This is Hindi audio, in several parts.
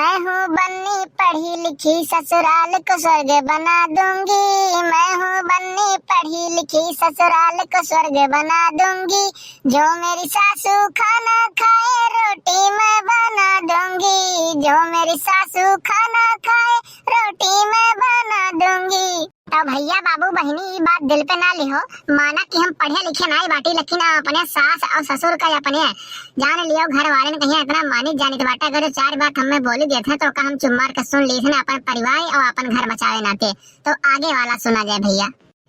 मैं हूँ बन्नी पढ़ी लिखी ससुराल को स्वर्ग बना दूंगी। मैं हूँ बन्नी पढ़ी लिखी ससुराल को स्वर्ग बना दूंगी। जो मेरी सासू खाना खाए रोटी मैं बना दूंगी। जो मेरी सासू खाना खाए रोटी मैं बना दूंगी। तो भैया बाबू बहनी बात दिल पे ना लिहो, माना कि हम पढ़े लिखे नहीं बाटी, लेकिन अपने सास और ससुर का अपने जान लियो घर वाले ने कहीं इतना मानित जानित बाटा। अगर चार बात हमें बोली देते तो हम चुप मार कर सुन ली थे अपन परिवार और अपन घर बचावे नाते। तो आगे वाला सुना जाए भैया।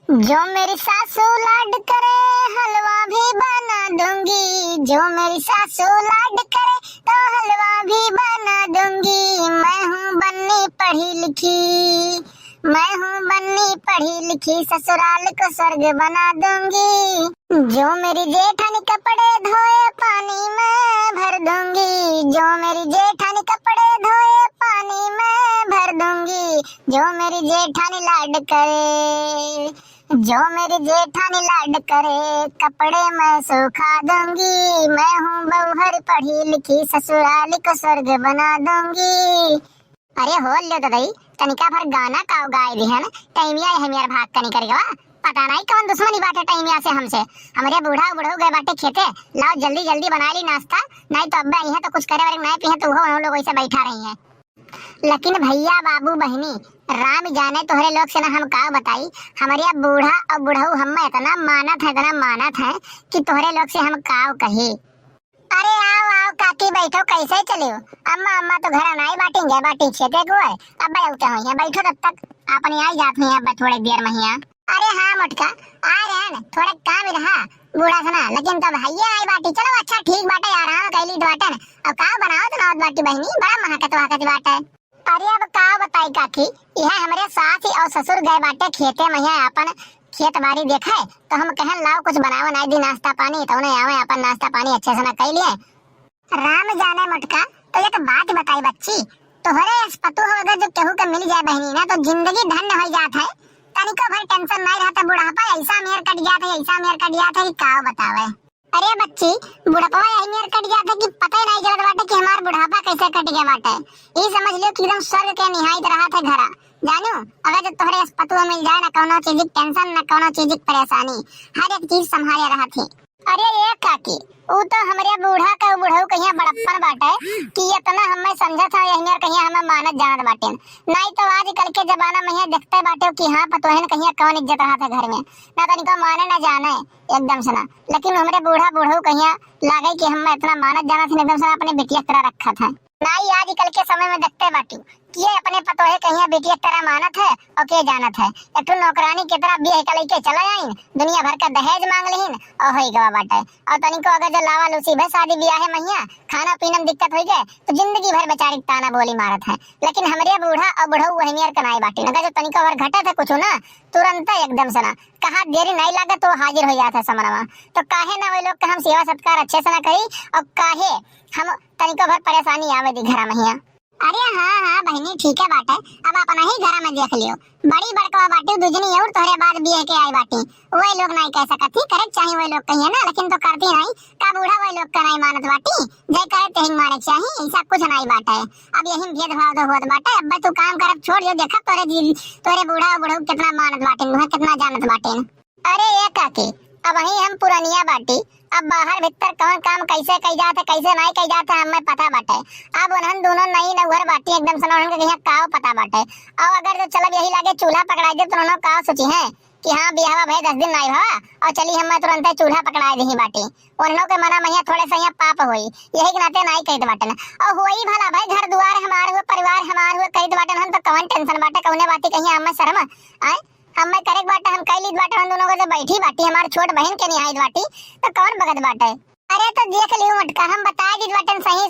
जो मेरी सासू लाड करे हलवा भी बना दूंगी। जो मेरी सासू लाड करे तो हलवा भी बना दूंगी। मैं हूँ बन्नी पढ़ी लिखी, मैं हूँ बन्नी पढ़ी लिखी ससुराल को स्वर्ग बना दूंगी। जो मेरी जेठानी कपड़े धोए पानी में भर दूंगी। जो मेरी जेठानी कपड़े धोए पानी में भर दूंगी। जो मेरी जेठानी लाड करे, जो मेरी जेठानी लाड करे कपड़े मैं सुखा दूंगी। मैं हूँ बहुहर पढ़ी लिखी ससुराल को स्वर्ग बना दूंगी। अरे हो लियो दादाई, तनिका भर गाना का गाय दी है ना, टाइमिया है मेरा भाग कनी करेगा। पता नहीं कौन दुश्मनी बात है टाइमिया से हमसे। हमारे बूढ़ा गए बाटे खेते, लाओ जल्दी जल्दी बना ली नाश्ता, नहीं तो अब्बा है तो कुछ करे और नहीं पिए तो वो हम लोग ऐसे बैठा रही हैं। लेकिन भैया बाबू बहनी राम जाने तोहरे लोग से ना हम का बताई, हमारे बूढ़ा और बुढ़ऊ हम इतना मानत है कि तोहरे लोग से हम का कही। अरे आओ आओ काकी बैठो, कैसे चले हो? अम्मा तो घर नहीं बाटेंगे, बाटी खेते को है। अब बैठते हो यहाँ, बैठो तब तक अपने आई जाते हैं अब थोड़ी देर में यहाँ। अरे हाँ मोटका आ रहे हैं, थोड़ा काम रहा बूढ़ा सुना, लेकिन तब भैया आई बाटी। चलो अच्छा ठीक बाटे, आराम कैली बाटे और का बनाओ तो नौत बाटी बहनी बड़ा महकत बाटे। अरे अब का बताई काकी, यह हमारे सास और ससुर गए बाटे खेते में अपन खेत बाड़ी देखे तो हम कहन लाओ कुछ बनाओ नहीं दी नाश्ता पानी, तो उन्हें आवे अपन नाश्ता पानी अच्छे से ना कर लिए। राम जाने मोटका तो एक बात बताई बच्ची, तोहरे पतु हो अगर जो केहू के मिल जाए बहनी ना तो जिंदगी धन्य हो जात है। तनिको भर टेंशन नहीं रहता, बुढ़ापा ऐसा मेर कट जाता है कि का बतावे। अरे बच्ची बुढ़ापा यही मेर कट जाता है कि पता ही नहीं चलत बाटे कि हमार बुढ़ापा कैसे कट गया बाटे। ये समझ लो कि एकदम स्वर्ग के निहायत रहा था घरा जानू। अगर जो तोहरे पतुआ मिल जाए ना कोनो चीज की टेंशन ना कोनो चीज की परेशानी, हर एक चीज संभाले रहा थी। अरे ये काकी वो तो हमारे बूढ़ा का बुढ़ऊ कहिया बड़प्पन बाटे कि इतना हमें समझा था यही कहिया हमें मानत जानत बाटे। नहीं तो आजकल के जमाना में ये देखते बाटे कि हाँ पतोहन कहिया कौन इज्जत रहा था घर में, ना तो इनको माने ना जाने एकदम से ना। लेकिन हमारे बूढ़ा बुढ़ऊ कहिया लागे कि हमें इतना मानत जाना था एकदम से अपने बेटिया तरह रखा था। नहीं आजकल के समय में देखते बाटी कि ये अपने पतोहे कहीं बेटिया तरह मानत है और के जानत है। एक नौकरानी की तरह बियाह का लेके चला आइन, दुनिया भर का दहेज मांग लेहिन और होई गवा बाटे। और तनिको अगर जो लावा लूसी भे शादी ब्याह है महिया खाना पीना में दिक्कत हो गए तो जिंदगी भर बेचारी ताना बोली मारत है। लेकिन हमारे बूढ़ा और बुढ़ऊ वही मेर कनाई बाटी, अगर जो तनिको भर घटत है कुछ ना तुरंत एकदम से ना कहा देरी नहीं लागत तो हाजिर हो जाता है समरवा। तो काहे ना वे लोग का हम सेवा सत्कार अच्छे से ना करी और काहे हम तनिको भर परेशानी आवे दी घर में। अरे हाँ बहनी ठीक है बाटे, अब अपना ही घर में देख लियो, बड़ी बड़का बाटी दुजनी और तोहरे बाद भी है के आई बाटी। वही लोग नहीं कह सकती करे चाहिए वही लोग कहिए ना, लेकिन तो करती नहीं का बूढ़ा वही लोग का नहीं मानत बाटी, जय करे तेही माने चाहिए ऐसा कुछ नहीं बाटे। अब यही भेदभाव तो होत बाटे। अब तू काम करब छोड़ जो देखा तोरे बूढ़ा बुढ़ऊ कितना मानत बाटे, वह कितना जानत बाटे। अरे ये काकी अब वही हम पुरानिया बाटी, अब बाहर भीतर कौन काम कैसे कई जाते कैसे नहीं कई जाते हमें पता बाटे। अब उन्हन दोनों नहीं नौहर बाटी एकदम से उन्हन के कहीं काव पता बाटे। और अगर जो चलब यही लागे चूल्हा पकड़ाई दे तो उन्होंने काव सोची है कि हाँ बिहावा भाई 10 दिन नहीं हुआ और चली हम तुरंत चूल्हा पकड़ाई दी बाटी। उन्होंने के मना मैया थोड़े से पाप हुई यही के नाते नहीं कहते बाटे ना। और हुई भला भाई घर दुआर हमार हुए परिवार हमार हुए कहते बाटे हम तो कौन टेंशन बाटे कौने बाती कहीं हमें शर्म आए हमें करे बाटे हम कैली बाटे हम दोनों को जो बैठी बाटी हमारी छोट बहन के निहाई बाटी तो कौन भगत बाटे। अरे तो देख लियो मटका हम बता दी बाटे सही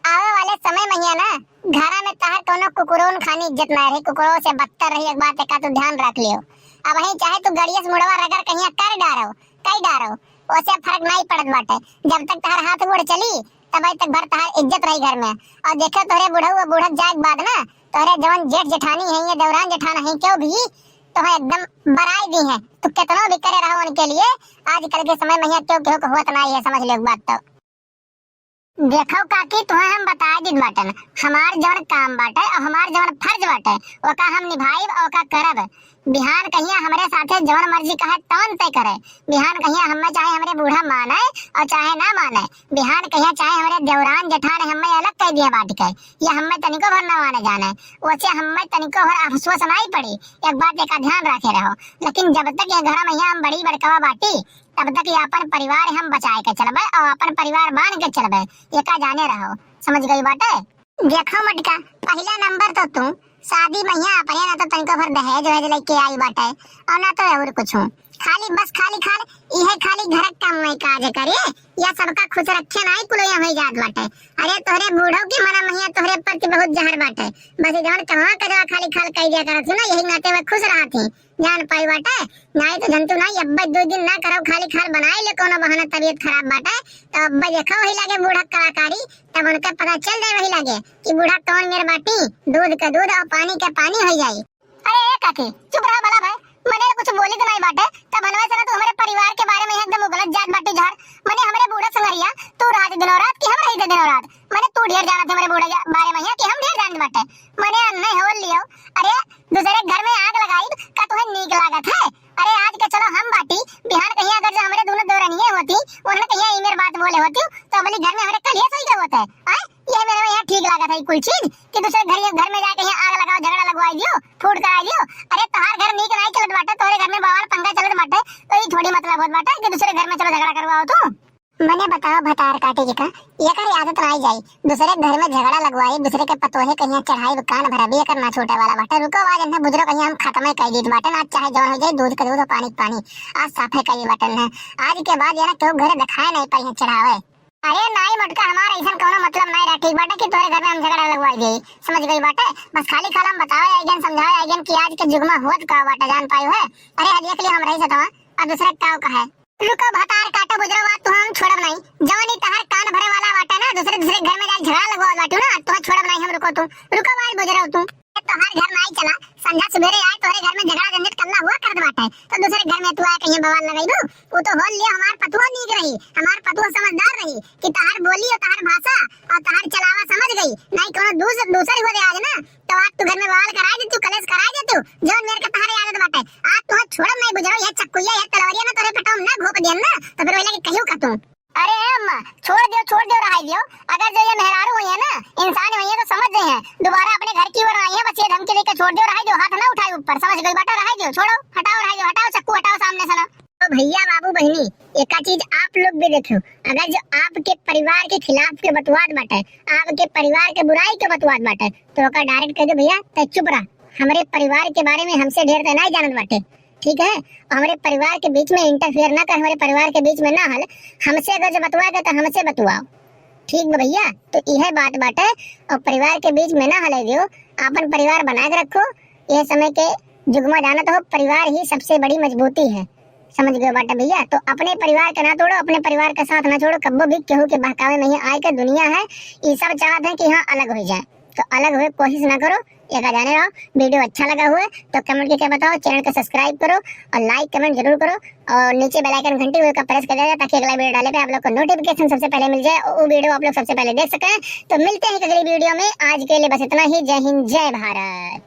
आवे वाले समय में ना घरा में तहर कोनो कुकुरों खानी इज्जत ना रही, कुकुरों से बदतर रही एक बात का तो ध्यान रख लियो। अब वही चाहे तू गड़िया से मुड़वा रगड़ कहीं कर डारो कई डारो उससे फर्क नहीं पड़त बाटे। जब तक तहर हाथ गोड़ चली तब तक भर तहर इज्जत रही घर में। और देखे तोरे बुढ़ऊ बुढ़त जाए बाद ना तोरे जवन जेठ जेठानी है ये दौरान जेठाना है क्यों भी तो एकदम बराई दी है तो कितना भी करे रहो उनके लिए। आजकल के समय में क्यों क्यों होता नहीं है समझ लो एक बात तो। देखो काकी, तुम्हें हम बताए दी बाटन, हमार जवन काम बाटे और हमार जवन फर्ज बाटे वो का हम निभाइब और का करब। बिहान कहिया हमरे साथे जवन मर्जी कहे तवन तय करे। बिहान कहिया हमें चाहे हमरे बूढ़ा माने और चाहे ना माने। बिहान कहिया चाहे हमरे देवरान जेठान हमें अलग कह दिया बाट के, या हमें तनिको भर ना माने जाने, वैसे हमें तनिको भर अफसोस नहीं पड़ी। एक बात का ध्यान रखे रहो, लेकिन जब तक ये घर में हम बड़ी बड़कवा बाटी तब तक ये अपन परिवार हम बचाए के चलबे और अपन परिवार बांध के चलबे, ये का जाने रहो। समझ गई बाटे? देखो मटका, पहला नंबर तो तू शादी में यहाँ अपने ना तो तनिको भर दहेज वहेज लेके आई बाटे और ना तो और कुछ खाली बस खाली खाली घर काम नहीं काज करे या सबका खुश रखे नहीं कुल यहाँ हो जात बाटे। अरे तोहरे बूढ़ो की मना महिया तोहरे प्रति बहुत जहर बाटे, बस जवन कहाँ कजवा खाली खाल कह दिया करत ना, यही नाते हुए खुश रहा थी जान पाई बाटे। नहीं तो जंतु नहीं, अब्बा 2 दिन ना करो खाली खाल बनाए ले कोनो बहाना तबीयत खराब बाटे तो अब्बा देखो वही लगे बूढ़ा कलाकारी, तब उनका पता चल जाए वही लगे कि बूढ़ा कौन मेरे बाटी, दूध का दूध और पानी का पानी हो जाए। अरे काकी चुप रहा भला भाई, मैंने कुछ बोली तो नहीं बाटे, तब बनवा से ना तो हमारे परिवार के बारे में एकदम गलत जात बाटी झाड़। मैंने हमारे बूढ़ा संगरिया तू रहा दिनों रात कि हम रही थे दिनों रात, मैंने तू ढेर जाना था हमारे बूढ़ा बारे में कि हम ढेर जान बाटे। मैंने नहीं हो लियो, अरे दूसरे घर में आग लगाई का तुम्हें नीक लागत है। अरे आज के चलो हम बाटी, बिहान कहीं अगर जो हमारे दोनों दौरानिये होती उन्होंने कहीं ई मेरी बात बोले होती तो अबली घर में हमारे कलिया सही क्या होता है। ये मेरे में यहाँ ठीक लगा था कुल चीज कि दूसरे घर में जाके यहाँ आग लगाओ, झगड़ा लगवाई दियो, फूट कराई दियो। अरे तोहार घर नीक नहीं चलत बाटे, तोरे घर में बवाल पंगा चलत बाटे, तो ये थोड़ी मतलब होत बाटे कि दूसरे घर में चलो झगड़ा करवाओ तू। मैंने बताओ भतार काटे जी का ये कर आदत लाई जाई, दूसरे घर में झगड़ा लगवाई, दूसरे के पतोहे कहीं चढ़ाई कान भरा भी करना छोटे वाला बाटे। रुको आज अन्ना बुजुर्ग कहीं हम खत्म कर दी बाटे ना, चाहे जवन हो जाए दूध का दूध और पानी पानी आज साफे कई बाटे ना। आज के बाद ये ना क्यों घर दिखाए नहीं पाई चढ़ावे। अरे नहीं मटका, हमारा ऐसा कोनो मतलब नहीं रहा ठीक बाटे कि तोरे घर में हम झगड़ा लगवाई दे। समझ गई बाटे? बस खाली खाला हम बताओ आइगन समझाओ आइगन कि आज के युग में होत का बाटे जान पाई है। अरे आज देख लियो हम रही सतवा अब दूसरे काव का है। रुको भतार काटे बुजरा बात तो हम छोड़ब नहीं, जवानी तहर कान भरे वाला बाटे ना, दूसरे घर में जाके झगड़ा लगवा बाटू ना तो छोड़ब नहीं हम। रुको रुको बात बुजरा तू तो हर घर में आई चला संध्या सवेरे आए तोरे घर में झगड़ा झंझट करना हुआ कर बाटे तो दूसरे घर में तू आए कहीं बवाल लगाई दो। वो तो होल लिया हमार पतुआ नीक रही, हमार पतुआ समझदार रही कि तहार बोली और तहार भाषा और तहार चलावा समझ गई, नहीं कोनो दूसरी हो आज ना तो आज तू घर में बवाल कराई दे, तू कलेश कराई दे, तू जोन मेरे के तहारे आदत बाटे। आज तू छोड़ब नहीं बुझरो, ये चक्कुया ये तलवारिया ना तोरे पटाऊ ना घोप दियन ना तो फिर ओइला के कहियो का तू। अरे अम्मा छोड़ दियो रहाई दियो, अगर जो ये मेहरारू हुई है ना इंसान हुई है तो समझ गए हैं, दोबारा अपने घर की ओर आई है, बस ये धमकी देके छोड़ दियो, रहाई दियो, हाथ ना उठाए ऊपर। समझ गई बेटा? रहाई दियो, छोड़ो, हटाओ, रहाई दियो, हटाओ चक्कू हटाओ सामने से ना। तो भैया बाबू बहनी एक चीज आप लोग भी देखो, अगर जो आपके परिवार के खिलाफ के बतवाद बाटे, आपके परिवार के बुराई के बतवाद बाटे तो का डायरेक्ट कह दो भैया ते चुप रहा, हमारे परिवार के बारे में हमसे ढेर तो नहीं जानत बाटे, ठीक है? हमारे परिवार के बीच में इंटरफेयर ना कर, हमारे परिवार के बीच में ना हल, हमसे अगर जो बतवाएगा तो हमसे बतवाओ, ठीक है भैया? तो यह बात बाटे और परिवार के बीच में ना हले दियो, अपन परिवार बना के रखो। यह समय के युग में जाना तो परिवार ही सबसे बड़ी मजबूती है। समझ गए बाटा भैया? तो अपने परिवार का ना तोड़ो, अपने परिवार का साथ ना छोड़ो, कब्बो भी केहू के बहकावे में ही आए के दुनिया है, ये सब चाहते हैं कि हाँ अलग हो जाए, तो अलग हुए कोशिश ना करो। ये का जाने रहो, वीडियो अच्छा लगा हुआ तो कमेंट करके बताओ, चैनल को सब्सक्राइब करो और लाइक कमेंट जरूर करो और नीचे बेल आइकन घंटी का प्रेस कर देना ताकि अगला वीडियो डाले पे आप लोग को नोटिफिकेशन सबसे पहले मिल जाए और वो वीडियो आप लोग सबसे पहले देख सकें। तो मिलते हैं अगली वीडियो में, आज के लिए बस इतना ही। जय हिंद जय भारत।